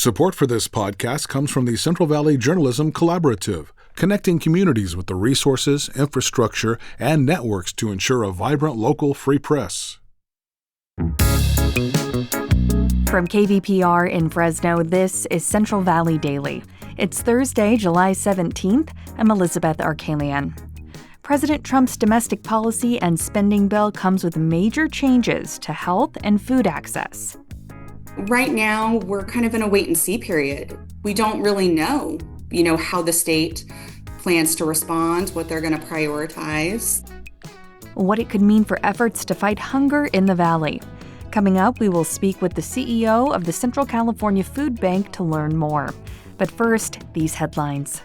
Support for this podcast comes from the Central Valley Journalism Collaborative, connecting communities with the resources, infrastructure, and networks to ensure a vibrant local free press. From KVPR in Fresno, this is Central Valley Daily. It's Thursday, July 17th. I'm Elizabeth Arkalian. President Trump's domestic policy and spending bill comes with major changes to health and food access. Right now, we're kind of in a wait-and-see period. We don't really know, how the state plans to respond, what they're going to prioritize. What it could mean for efforts to fight hunger in the valley. Coming up, we will speak with the CEO of the Central California Food Bank to learn more. But first, these headlines.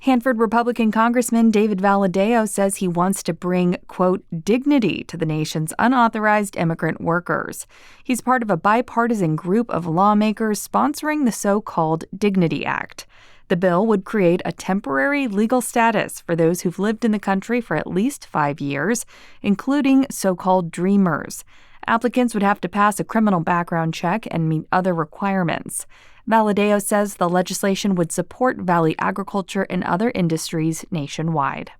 Hanford Republican Congressman David Valadao says he wants to bring, quote, dignity to the nation's unauthorized immigrant workers. He's part of a bipartisan group of lawmakers sponsoring the so-called Dignity Act. The bill would create a temporary legal status for those who've lived in the country for at least 5 years, including so-called dreamers. Applicants would have to pass a criminal background check and meet other requirements. Valadao says the legislation would support valley agriculture and other industries nationwide.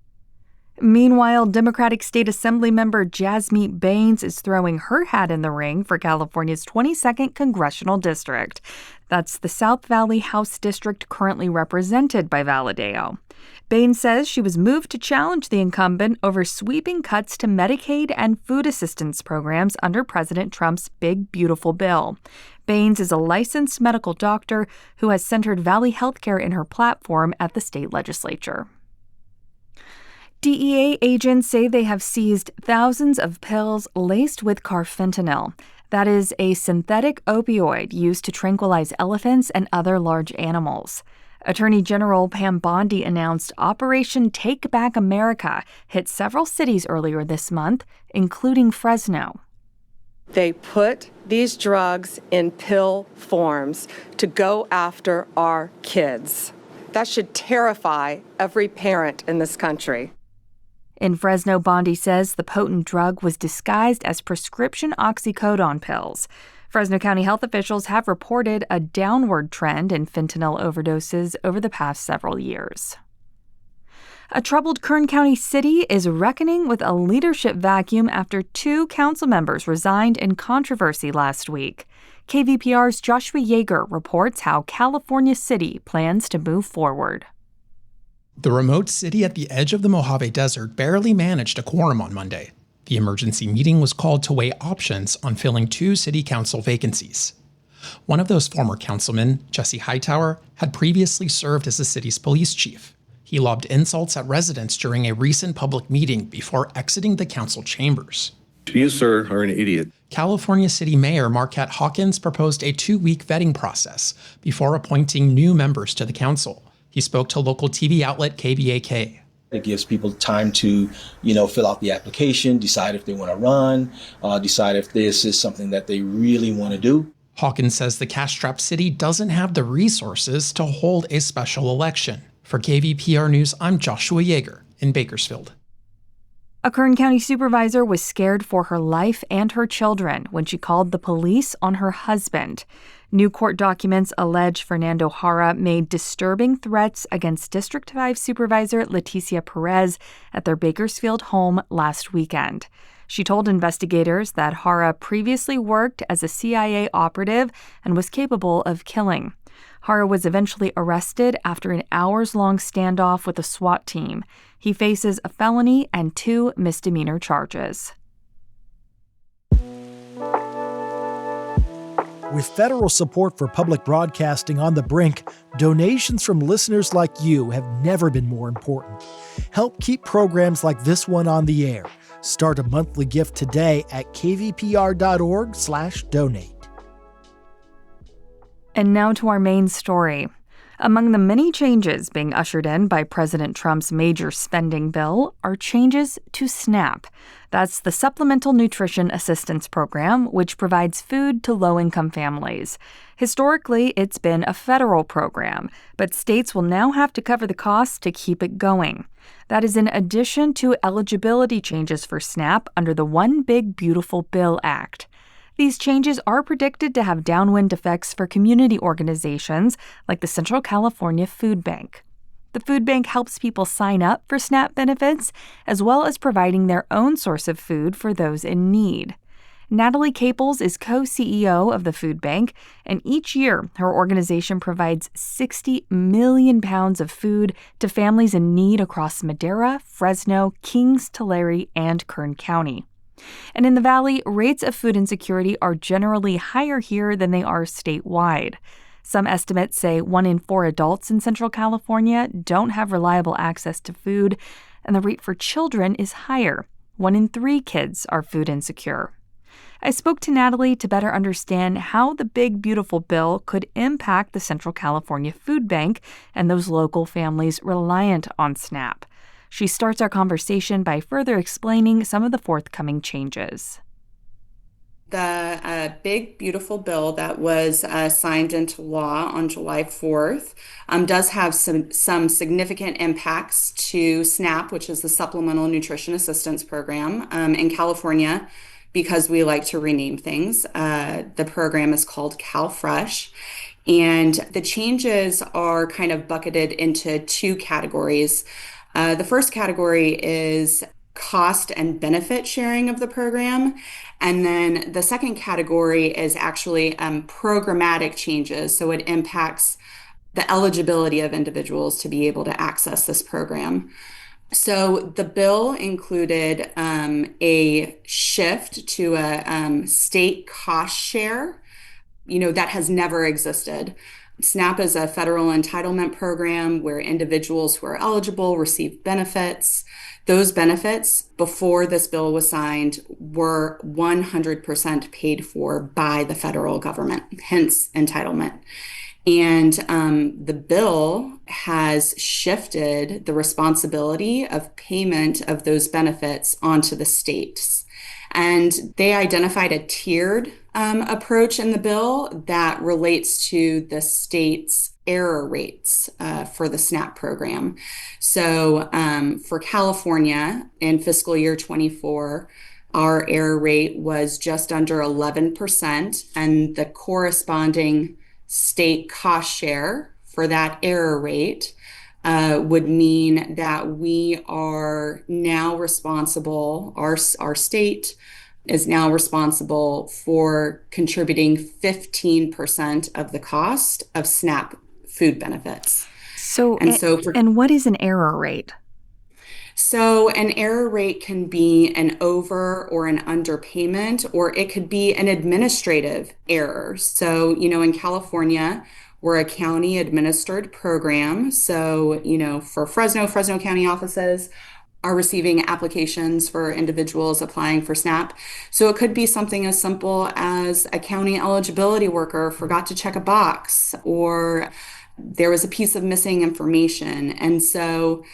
Meanwhile, Democratic State Assembly member Jasmeet Bains is throwing her hat in the ring for California's 22nd congressional district. That's the South Valley House District currently represented by Valadao. Bains says she was moved to challenge the incumbent over sweeping cuts to Medicaid and food assistance programs under President Trump's Big Beautiful Bill. Bains is a licensed medical doctor who has centered Valley healthcare in her platform at the state legislature. DEA agents say they have seized thousands of pills laced with carfentanil. That is a synthetic opioid used to tranquilize elephants and other large animals. Attorney General Pam Bondi announced Operation Take Back America hit several cities earlier this month, including Fresno. They put these drugs in pill forms to go after our kids. That should terrify every parent in this country. In Fresno, Bondi says the potent drug was disguised as prescription oxycodone pills. Fresno County health officials have reported a downward trend in fentanyl overdoses over the past several years. A troubled Kern County city is reckoning with a leadership vacuum after 2 council members resigned in controversy last week. KVPR's Joshua Yeager reports how California City plans to move forward. The remote city at the edge of the Mojave Desert barely managed a quorum on Monday. The emergency meeting was called to weigh options on filling 2 city council vacancies. One of those former councilmen, Jesse Hightower, had previously served as the city's police chief. He lobbed insults at residents during a recent public meeting before exiting the council chambers. You, sir, are an idiot. California City Mayor Marquette Hawkins proposed a 2-week vetting process before appointing new members to the council. He spoke to local TV outlet KBAK. It gives people time to, fill out the application, decide if they want to run, decide if this is something that they really want to do. Hawkins says the cash-strapped city doesn't have the resources to hold a special election. For KVPR News, I'm Joshua Yeager in Bakersfield. A Kern County supervisor was scared for her life and her children when she called the police on her husband. New court documents allege Fernando Jara made disturbing threats against District 5 Supervisor Leticia Perez at their Bakersfield home last weekend. She told investigators that Jara previously worked as a CIA operative and was capable of killing. Jara was eventually arrested after an hours-long standoff with a SWAT team. He faces a felony and 2 misdemeanor charges. With federal support for public broadcasting on the brink, donations from listeners like you have never been more important. Help keep programs like this one on the air. Start a monthly gift today at kvpr.org/donate. And now to our main story. Among the many changes being ushered in by President Trump's major spending bill are changes to SNAP. That's the Supplemental Nutrition Assistance Program, which provides food to low-income families. Historically, it's been a federal program, but states will now have to cover the costs to keep it going. That is in addition to eligibility changes for SNAP under the One Big Beautiful Bill Act. These changes are predicted to have downwind effects for community organizations like the Central California Food Bank. The food bank helps people sign up for SNAP benefits, as well as providing their own source of food for those in need. Natalie Caples is co-CEO of the food bank, and each year her organization provides 60 million pounds of food to families in need across Madera, Fresno, Kings, Tulare, and Kern County. And in the Valley, rates of food insecurity are generally higher here than they are statewide. Some estimates say 1 in 4 adults in Central California don't have reliable access to food, and the rate for children is higher. 1 in 3 kids are food insecure. I spoke to Natalie to better understand how the big, beautiful bill could impact the Central California Food Bank and those local families reliant on SNAP. She starts our conversation by further explaining some of the forthcoming changes. The big, beautiful bill that was signed into law on July 4th does have some significant impacts to SNAP, which is the Supplemental Nutrition Assistance Program in California. Because we like to rename things, the program is called CalFresh. And the changes are kind of bucketed into 2 categories. The first category is cost and benefit sharing of the program. And then the second category is actually programmatic changes. So it impacts the eligibility of individuals to be able to access this program. So the bill included a shift to a state cost share, that has never existed. SNAP is a federal entitlement program where individuals who are eligible receive benefits. Those benefits, before this bill was signed, were 100% paid for by the federal government, hence entitlement. And the bill has shifted the responsibility of payment of those benefits onto the states. And they identified a tiered approach in the bill that relates to the state's error rates for the SNAP program. So for California in fiscal year 24, our error rate was just under 11%, and the corresponding state cost share for that error rate would mean that we are now responsible, our state is now responsible for contributing 15% of the cost of SNAP food benefits. And what is an error rate? So an error rate can be an over or an underpayment, or it could be an administrative error. So, in California, we're a county administered program. So, for Fresno County offices are receiving applications for individuals applying for SNAP. So it could be something as simple as a county eligibility worker forgot to check a box, or there was a piece of missing information. And so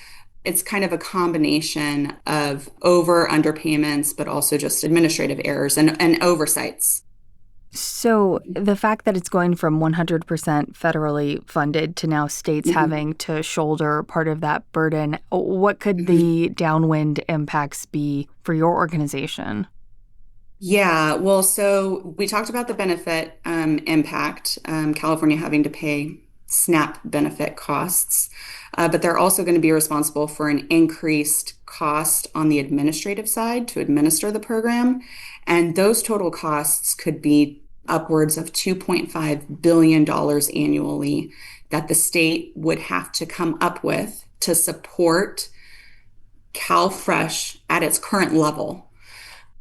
it's kind of a combination of underpayments, but also just administrative errors and oversights. So the fact that it's going from 100% federally funded to now states having to shoulder part of that burden, what could the downwind impacts be for your organization? Yeah, well, so we talked about the benefit impact, California having to pay SNAP benefit costs, but they're also going to be responsible for an increased cost on the administrative side to administer the program. And those total costs could be upwards of $2.5 billion annually that the state would have to come up with to support CalFresh at its current level.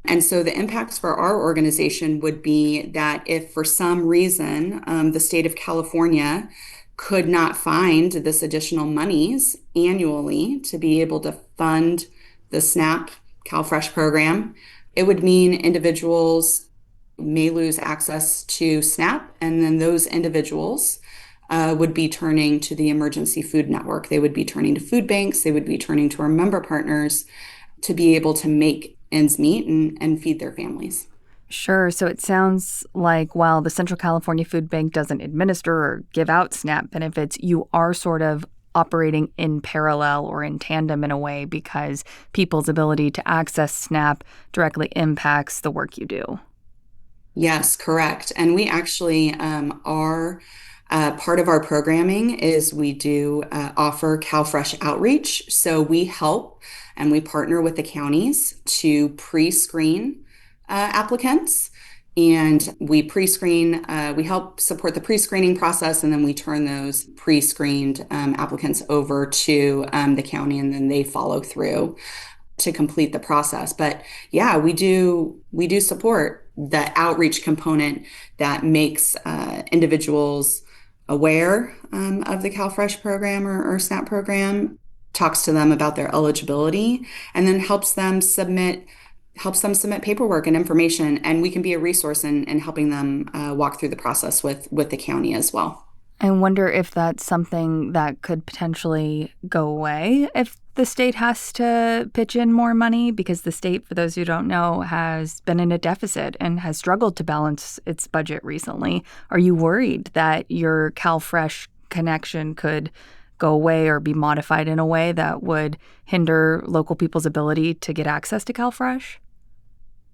And so the impacts for our organization would be that if for some reason the state of California could not find this additional monies annually to be able to fund the SNAP CalFresh program, it would mean individuals may lose access to SNAP, and then those individuals would be turning to the emergency food network. They would be turning to food banks. They would be turning to our member partners to be able to make ends meet and feed their families. Sure. So it sounds like while the Central California Food Bank doesn't administer or give out SNAP benefits, you are sort of operating in parallel or in tandem in a way, because people's ability to access SNAP directly impacts the work you do. Yes, correct. And we actually are part of our programming is we do offer CalFresh outreach. So we help and we partner with the counties to pre-screen applicants. And we pre-screen, we help support the pre-screening process, and then we turn those pre-screened applicants over to the county, and then they follow through to complete the process. But yeah, we do support the outreach component that makes individuals aware of the CalFresh program or SNAP program, talks to them about their eligibility, and then helps them submit paperwork and information. And we can be a resource in helping them walk through the process with the county as well. I wonder if that's something that could potentially go away if the state has to pitch in more money, because the state, for those who don't know, has been in a deficit and has struggled to balance its budget recently. Are you worried that your CalFresh connection could go away or be modified in a way that would hinder local people's ability to get access to CalFresh?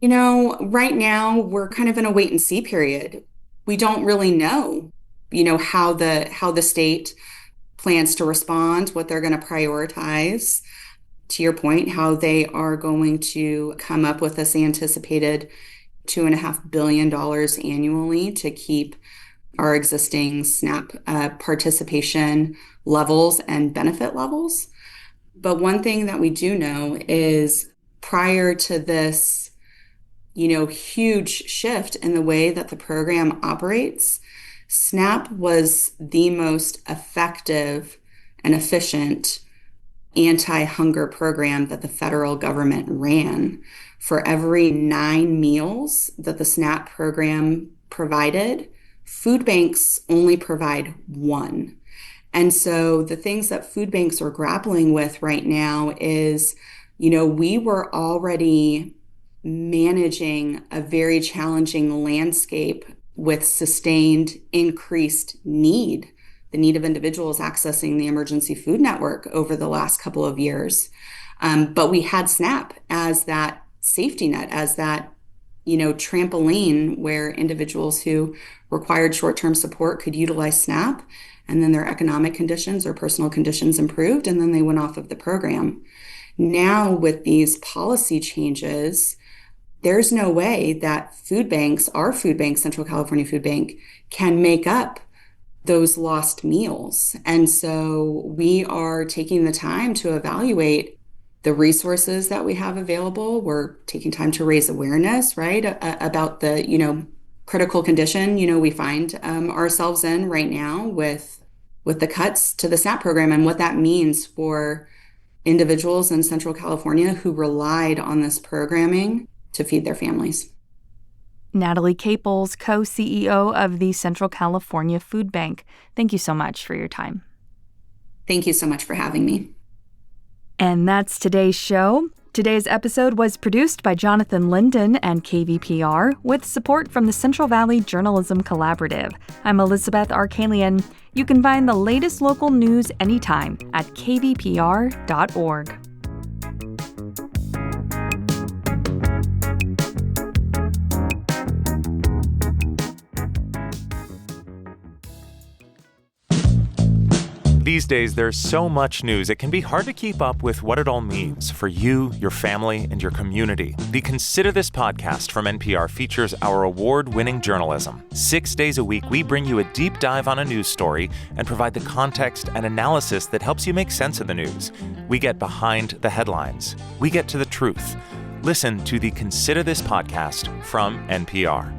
Right now we're kind of in a wait and see period. We don't really know, how the state plans to respond, what they're going to prioritize. To your point, how they are going to come up with this anticipated $2.5 billion annually to keep our existing SNAP participation levels and benefit levels. But one thing that we do know is prior to this, huge shift in the way that the program operates, SNAP was the most effective and efficient anti-hunger program that the federal government ran. For every 9 meals that the SNAP program provided, food banks only provide 1. And so the things that food banks are grappling with right now is, we were already managing a very challenging landscape with sustained increased need, the need of individuals accessing the emergency food network over the last couple of years. But we had SNAP as that safety net, as that, trampoline where individuals who required short-term support could utilize SNAP, and then their economic conditions or personal conditions improved, and then they went off of the program. Now, with these policy changes, there's no way that food banks, our food bank, Central California Food Bank, can make up those lost meals. And so we are taking the time to evaluate the resources that we have available. We're taking time to raise awareness, right, about the, critical condition, we find ourselves in right now with the cuts to the SNAP program and what that means for individuals in Central California who relied on this programming to feed their families. Natalie Caples, co-CEO of the Central California Food Bank. Thank you so much for your time. Thank you so much for having me. And that's today's show. Today's episode was produced by Jonathan Linden and KVPR with support from the Central Valley Journalism Collaborative. I'm Elizabeth Arkalian. You can find the latest local news anytime at kvpr.org. These days, there's so much news, it can be hard to keep up with what it all means for you, your family, and your community. The Consider This podcast from NPR features our award-winning journalism. 6 days a week, we bring you a deep dive on a news story and provide the context and analysis that helps you make sense of the news. We get behind the headlines. We get to the truth. Listen to the Consider This podcast from NPR.